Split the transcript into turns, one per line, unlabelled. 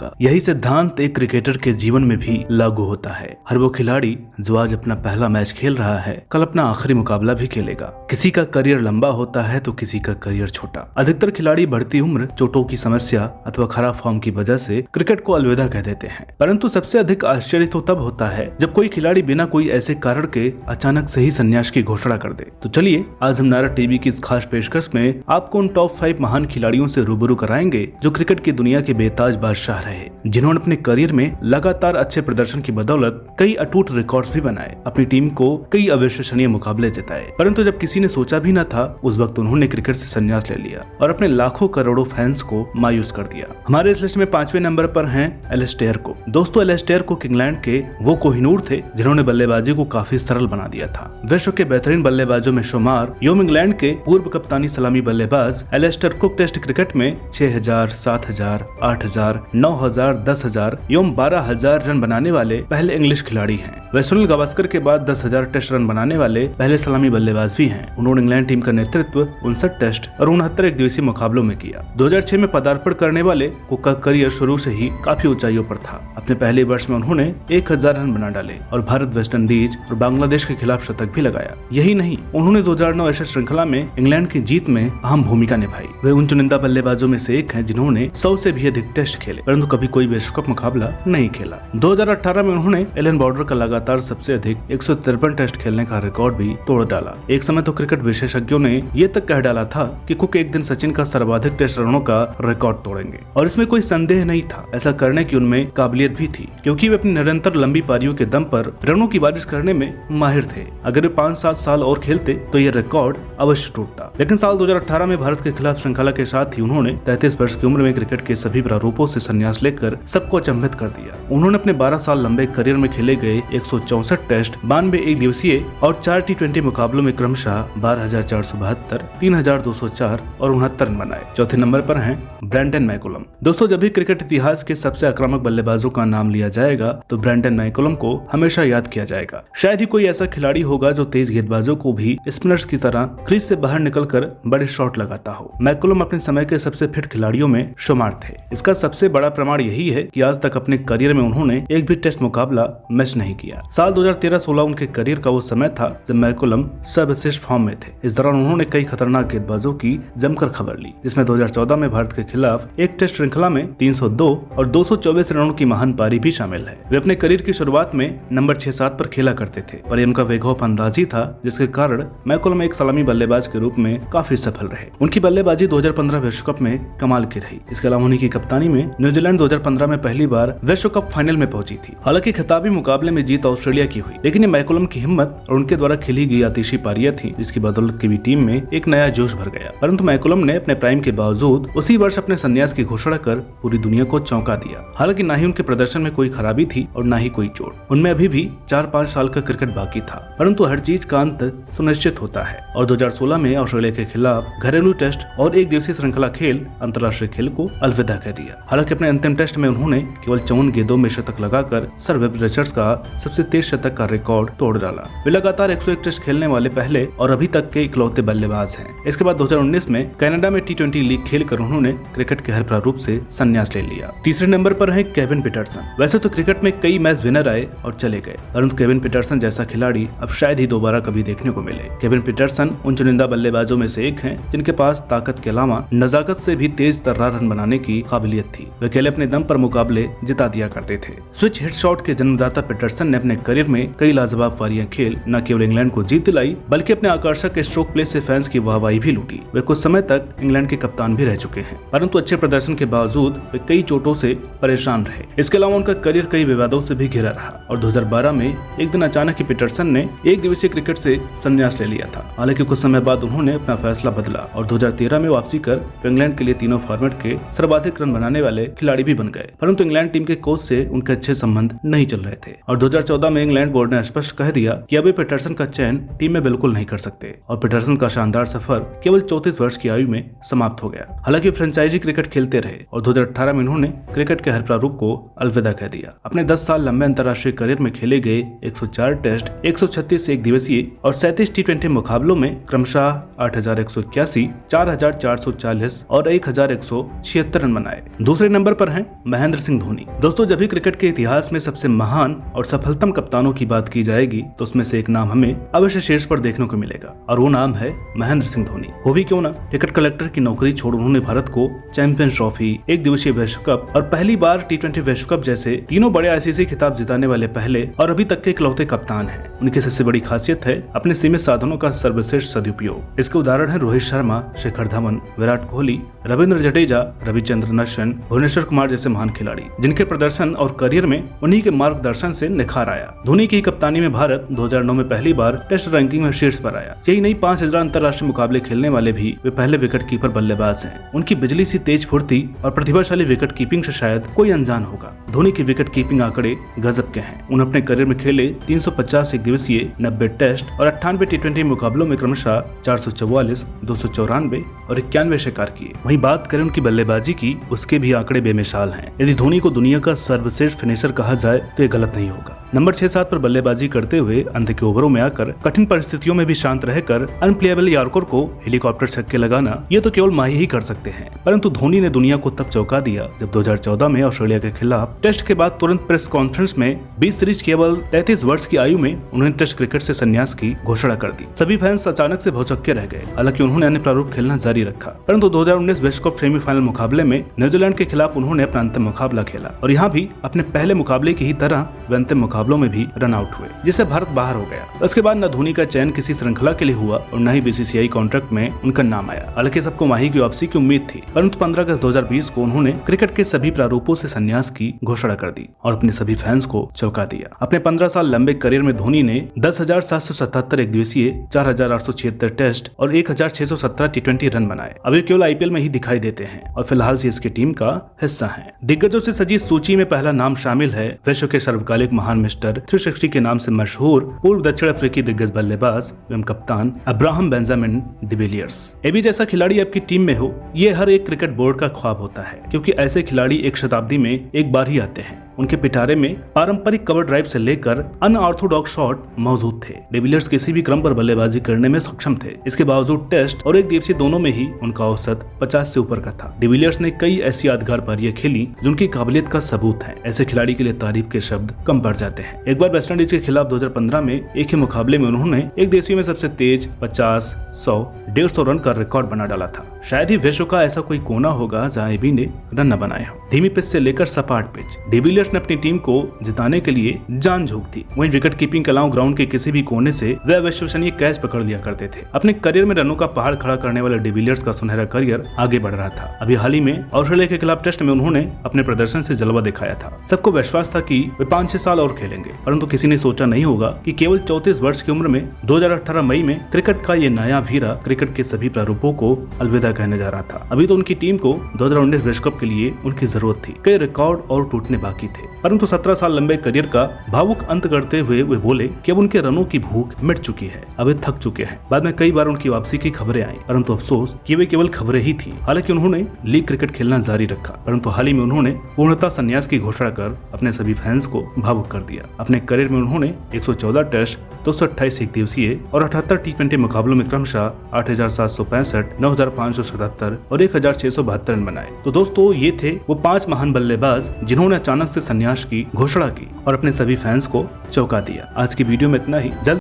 होगा। यही सिद्धांत एक क्रिकेटर के जीवन में भी लागू होता है। हर वो खिलाड़ी जो आज अपना पहला मैच खेल रहा है, कल अपना आखिरी मुकाबला भी खेलेगा। किसी का करियर लंबा होता है तो किसी का करियर छोटा। अधिकतर खिलाड़ी बढ़ती उम्र, चोटों की समस्या अथवा खराब फॉर्म की वजह से क्रिकेट को अलविदा कह देते हैं। परंतु सबसे अधिक आश्चर्य तो तब होता है जब कोई खिलाड़ी बिना कोई ऐसे कारण के अचानक से ही संन्यास की घोषणा कर दे। तो चलिए आज हम नारा टीवी की इस खास पेशकश में आपको उन टॉप 5 महान खिलाड़ियों से रूबरू कराएंगे जो क्रिकेट की दुनिया के बेताज बादशाह रहे, जिन्होंने अपने करियर में लगातार अच्छे प्रदर्शन की बदौलत कई अटूट रिकॉर्ड्स भी बनाए, अपनी टीम को कई अविश्वसनीय मुकाबले जिताए। परंतु जब किसी ने सोचा भी न था, उस वक्त उन्होंने क्रिकेट से संन्यास ले लिया और अपने लाखों करोड़ों फैंस को मायूस कर दिया। हमारे इस लिस्ट में 5वें नंबर पर हैं एलिस्टेयर कुक। दोस्तों, एलिस्टेयर कुक इंग्लैंड के वो कोहिनूर थे जिन्होंने बल्लेबाजी को काफी सरल बना दिया था। विश्व के बेहतरीन बल्लेबाजों में शुमार एवं इंग्लैंड के पूर्व कप्तानी सलामी बल्लेबाज एलिस्टेयर कुक टेस्ट क्रिकेट में 6000, 7000, 8000, 9000, 10000 एवं 12000 रन बनाने वाले पहले इंग्लिश खिलाड़ी हैं। वे सुनील गावस्कर के बाद 10000 टेस्ट रन बनाने वाले पहले सलामी बल्लेबाज भी हैं। उन्होंने इंग्लैंड टीम का नेतृत्व 59 टेस्ट और 69 एक दिवसीय मुकाबलों में किया। 2006 में पदार्पण करने वाले कुक का करियर शुरू से ही काफी ऊंचाइयों पर था। अपने पहले वर्ष में उन्होंने 1000 रन बना डाले और भारत, वेस्ट इंडीज और बांग्लादेश के खिलाफ शतक भी लगाया। यही नहीं, उन्होंने 2009 एशेज श्रृंखला में इंग्लैंड की जीत में अहम भूमिका निभाई। वे उन चुनिंदा बल्लेबाजों में से एक हैं जिन्होंने 100 से भी अधिक टेस्ट खेले, परंतु कभी कोई विश्व कप मुकाबला नहीं खेला। 2018 में उन्होंने एलन बॉर्डर का लगातार सबसे अधिक 153 टेस्ट खेलने का रिकॉर्ड भी तोड़ डाला। एक समय तो क्रिकेट विशेषज्ञों ने ये तक कह डाला था कि कुक एक दिन सचिन का सर्वाधिक टेस्ट रनों का रिकॉर्ड तोड़ेंगे, और इसमें कोई संदेह नहीं था। ऐसा करने की उनमें काबिलियत भी थी, क्योंकि वे अपनी निरंतर लंबी पारियों के दम पर रनों की बारिश करने में माहिर थे। अगर वे 5-7 साल और खेलते तो यह रिकॉर्ड अवश्य टूटता। लेकिन साल 2018 में भारत के खिलाफ श्रृंखला के साथ ही उन्होंने 33 वर्ष की उम्र में क्रिकेट के सभी प्रारूपों से संन्यास लेकर सबको अचंभित कर दिया। उन्होंने अपने 12 साल लंबे करियर में खेले गए 164 टेस्ट, 92 एक दिवसीय और 4 T20 मुकाबलों में क्रमशः 12472, 3204 और 69 रन बनाए। चौथे नंबर पर हैं ब्रेंडन मैकुलम। दोस्तों, जब भी क्रिकेट इतिहास के सबसे आक्रामक बल्लेबाजों का नाम लिया जाएगा तो ब्रेंडन मैकुलम को हमेशा याद किया जाएगा। शायद ही कोई ऐसा खिलाड़ी होगा जो तेज गेंदबाजों को भी स्पिनर्स की तरह क्रीज से बाहर निकलकर बड़े शॉट लगाता हो। मैकुलम अपने समय के सबसे फिट खिलाड़ियों में शुमार थे। इसका सबसे बड़ा प्रमाण यही है कि आज तक अपने करियर में उन्होंने एक भी टेस्ट मुकाबला मिस नहीं किया। साल 2013-16 उनके करियर का वो समय था जब मैकुलम सर्वश्रेष्ठ फॉर्म में थे। इस दौरान उन्होंने कई खतरनाक गेंदबाजों की जमकर खबर ली, जिसमें 2014 में भारत के खिलाफ एक टेस्ट श्रृंखला में 302 और 224 रनों की महान पारी भी शामिल है। वे अपने करियर की शुरुआत में नंबर 6-7 पर खेला करते थे, पर यह उनका बेखौफ अंदाज ही था जिसके कारण मैकुलम एक सलामी बल्लेबाज के रूप में काफी सफल रहे। उनकी बल्लेबाजी 2015 विश्व कप में कमाल की रही। इसके अलावा उन्हीं की कप्तानी में न्यूजीलैंड 2015 में पहली बार विश्व कप फाइनल में पहुंची थी। हालांकि खिताबी मुकाबले में जीत ऑस्ट्रेलिया की हुई, लेकिन ये मैकुलम की हिम्मत और उनके द्वारा खेली गई आतिशी पारियां थी जिसकी बदौलत की भी टीम में एक नया जोश भर गया। परंतु मैकुलम ने अपने प्राइम के बावजूद उसी वर्ष अपने संन्यास की घोषणा कर पूरी दुनिया को चौंका दिया। हालांकि न ही उनके प्रदर्शन में कोई खराबी थी और न ही कोई चोट। उनमें अभी भी 4-5 साल का क्रिकेट बाकी था, परंतु हर चीज का अंत सुनिश्चित होता है और 2016 में ऑस्ट्रेलिया के खिलाफ घरेलू टेस्ट और एक दिवसीय श्रृंखला खेल अंतर्राष्ट्रीय खेल को अलविदा कह दिया। हालांकि अपने अंतिम टेस्ट में उन्होंने केवल 54 गेंदों में शतक लगाकर सर वेब रिचर्ड्स का सबसे तेज शतक का रिकॉर्ड तोड़ डाला। वे लगातार 101 टेस्ट खेलने वाले पहले और अभी तक के इकलौते बल्लेबाज हैं। इसके बाद 2019 में कनाडा में T20 लीग खेलकर उन्होंने क्रिकेट के हर प्रारूप से संन्यास ले लिया। तीसरे नंबर पर है केविन पीटरसन। वैसे तो क्रिकेट में कई मैच विनर आए और चले गए, परंतु केविन पीटरसन जैसा खिलाड़ी अब शायद ही दोबारा कभी देखने को मिले। केविन पीटरसन उन चुनिंदा बल्लेबाजों में से एक हैं जिनके पास ताकत के अलावा नजाकत से भी तेज तर्रार रन बनाने की काबिलियत थी। वे अकेले अपने दम पर मुकाबले जिता दिया करते थे। स्विच हिट शॉट के जन्मदाता पीटरसन ने अपने करियर में कई लाजवाब पारियां खेल न केवल इंग्लैंड को जीत दिलाई, बल्कि अपने आकर्षक स्ट्रोक प्ले से फैंस की वाहवाही भी लूटी। वे कुछ समय तक इंग्लैंड के कप्तान भी रह चुके हैं, परंतु अच्छे प्रदर्शन के बावजूद वे कई चोटों से परेशान रहे। इसके अलावा उनका करियर कई विवादों से भी घिरा रहा और 2012 में एक दिन अचानक ही पीटरसन ने एक दिवसीय क्रिकेट से संन्यास ले लिया था। हालांकि कुछ समय बाद उन्होंने अपना फैसला बदला और 2013 में वापसी कर इंग्लैंड के लिए तीनों फॉर्मेट के सर्वाधिक रन बनाने वाले खिलाड़ी भी बन गए। परंतु इंग्लैंड टीम के कोच से उनके अच्छे संबंध नहीं चल रहे थे और 2014 में इंग्लैंड बोर्ड ने स्पष्ट कह दिया कि अब पीटरसन का चयन टीम में बिल्कुल नहीं कर सकते और पीटरसन का शानदार सफर केवल 34 वर्ष की आयु में समाप्त हो गया। हालांकि फ्रेंचाइजी क्रिकेट खेलते रहे और 2018 में उन्होंने क्रिकेट के हर प्रारूप को अलविदा कह दिया। अपने 10 साल लंबे अंतर्राष्ट्रीय करियर में खेले गए 104 टेस्ट, 136 एक दिवसीय और 37 T20 मुकाबलों में क्रमशः 8181, 4440 और 1176 रन बनाए। दूसरे नंबर पर हैं महेंद्र सिंह धोनी। दोस्तों, जब भी क्रिकेट के इतिहास में सबसे महान और सफलतम कप्तानों की बात की जाएगी तो उसमें से एक नाम हमें अवश्य शीर्ष पर देखने को मिलेगा और वो नाम है महेंद्र सिंह धोनी। वो भी क्यों ना, टिकट कलेक्टर की नौकरी छोड़ उन्होंने भारत को चैंपियंस ट्रॉफी, एक दिवसीय विश्व कप और पहली बार T20 विश्व कप जैसे तीनों बड़े ICC खिताब जिताने वाले पहले और अभी तक के इकलौते कप्तान हैं। उनकी सबसे बड़ी खासियत है अपने सीमित साधनों का सर्वश्रेष्ठ सदुपयोग। इसके उदाहरण है रोहित शर्मा, शिखर धवन, विराट कोहली, रविंद्र जडेजा, रविचंद्रन अश्विन, भुवनेश्वर कुमार जैसे महान खिलाड़ी, जिनके प्रदर्शन और करियर में उन्हीं के मार्गदर्शन से निखार आया। धोनी की कप्तानी में भारत 2009 में पहली बार टेस्ट रैंकिंग में शीर्ष पर आया। यही नहीं, 5000 अंतर्राष्ट्रीय मुकाबले खेलने वाले भी वे पहले विकेट कीपर बल्लेबाज हैं। उनकी बिजली सी तेज फुर्ती और प्रतिभाशाली विकेट कीपिंग से शायद कोई अनजान होगा। धोनी के विकेट कीपिंग आंकड़े गजब के हैं। उन्होंने अपने करियर में खेले 350 एक दिवसीय, 90 टेस्ट और 98 T20 मुकाबलों में क्रमशः 444, 294 और 91 शिकार किए। वहीं बात करें उनकी बल्लेबाजी की, उसके भी आंकड़े बेमिसाल हैं। यदि धोनी को दुनिया का सर्वश्रेष्ठ फिनिशर कहा जाए तो ये गलत नहीं होगा। नंबर 6-7 पर बल्लेबाजी करते हुए अंत के ओवरों में आकर कठिन परिस्थितियों में भी शांत रहकर अनप्लेएबल यॉर्कर को हेलीकॉप्टर छक्के लगाना, ये तो केवल माही ही कर सकते हैं। परंतु धोनी ने दुनिया को तब चौंका दिया जब 2014 में ऑस्ट्रेलिया के खिलाफ टेस्ट के बाद तुरंत प्रेस कॉन्फ्रेंस में 20 सीरीज केवल 33 वर्ष की आयु में उन्होंने टेस्ट क्रिकेट से संन्यास की घोषणा कर दी। सभी फैंस अचानक से भौचक्के रह गए। हालांकि उन्होंने अन्य प्रारूप खेलना जारी रखा, परंतु 2019 विश्व कप सेमीफाइनल मुकाबले में न्यूजीलैंड के खिलाफ उन्होंने अपना अंतिम मुकाबला खेला और यहाँ भी अपने पहले मुकाबले की ही तरह वे अंतिम मुकाबलों में भी रन आउट हुए, जिससे भारत बाहर हो गया। उसके बाद न धोनी का चयन किसी श्रृंखला के लिए हुआ और न ही BCCI कॉन्ट्रैक्ट में उनका नाम आया। हालांकि सबको माही की वापसी की उम्मीद थी, परंतु 15 अगस्त 2020 को उन्होंने क्रिकेट के सभी प्रारूपों से संन्यास की घोषणा कर दी और अपने सभी फैंस को चौंका दिया। अपने 15 साल लंबे करियर में धोनी ने 10,777 एक दिवसीय, 4,876 टेस्ट और 1,617 T20 रन बनाए। अभी केवल IPL में ही दिखाई देते हैं और फिलहाल CSK टीम का हिस्सा हैं। दिग्गजों से सजी सूची में पहला नाम शामिल है विश्व के सर्वकालिक महान मिस्टर 360 के नाम से मशहूर पूर्व दक्षिण अफ्रीकी दिग्गज बल्लेबाज एवं कप्तान अब्राहम बेंजामिन डिविलियर्स। एबी जैसा खिलाड़ी आपकी टीम में हो, ये हर एक क्रिकेट बोर्ड का ख्वाब होता है, क्योंकि ऐसे खिलाड़ी एक शताब्दी में एक बार ही आते हैं। उनके पिटारे में पारंपरिक कवर ड्राइव से लेकर अनऑर्थोडॉक्स शॉट मौजूद थे। डिविलियर्स किसी भी क्रम पर बल्लेबाजी करने में सक्षम थे। इसके बावजूद टेस्ट और एक दिवसीय दोनों में ही उनका औसत 50 से ऊपर का था। डिविलियर्स ने कई ऐसी यादगार पारियां खेली जो उनकी काबिलियत का सबूत है। ऐसे खिलाड़ी के लिए तारीफ के शब्द कम पड़ जाते हैं। एक बार वेस्टइंडीज के खिलाफ 2015 में एक ही मुकाबले में उन्होंने एक दिवसीय में सबसे तेज 50, 100, 150 रन का रिकॉर्ड बना डाला था। शायद ही विश्व का ऐसा कोई कोना होगा जहां एबी ने रन न बनाए हो। धीमी पिच से लेकर सपाट पिच, डिविलियर्स ने अपनी टीम को जिताने के लिए जान झोंक दी। वहीं विकेट कीपिंग के अलावा ग्राउंड के किसी भी कोने से वे अविश्वसनीय कैच पकड़ लिया करते थे। अपने करियर में रनों का पहाड़ खड़ा करने वाले डिविलियर्स का सुनहरा करियर आगे बढ़ रहा था। अभी हाल ही में ऑस्ट्रेलिया के खिलाफ टेस्ट में उन्होंने अपने प्रदर्शन से जलवा दिखाया था। सबको विश्वास था कि वे 5-6 साल और खेलेंगे, परंतु किसी ने सोचा नहीं होगा कि केवल 34 वर्ष की उम्र में 2018 मई में क्रिकेट का ये नया वीरा क्रिकेट के सभी प्रारूपों को अलविदा कहने जा रहा था। अभी तो उनकी टीम को 2019 विश्व कप के लिए उनकी जरूरत थी। कई रिकॉर्ड और टूटने बाकी थे, परंतु 17 साल लंबे करियर का भावुक अंत करते हुए वे बोले कि अब उनके रनों की भूख मिट चुकी है, अब वे थक चुके हैं। बाद में कई बार उनकी वापसी की खबरें आई, परंतु अफसोस कि वे केवल खबरें ही थी। हालांकि उन्होंने लीग क्रिकेट खेलना जारी रखा, परंतु हाल ही में उन्होंने पूर्णतः संन्यास की घोषणा कर अपने सभी फैंस को भावुक कर दिया। अपने करियर में उन्होंने 114 टेस्ट, 228 एक दिवसीय और 78 T20 मुकाबलों में क्रमशः 8,765, 9,577 और 1,672 रन बनाए। तो दोस्तों, ये थे वो 5 महान बल्लेबाज जिन्होंने अचानक से संन्यास की घोषणा की और अपने सभी फैंस को चौंका दिया। आज की वीडियो में इतना ही। जल्द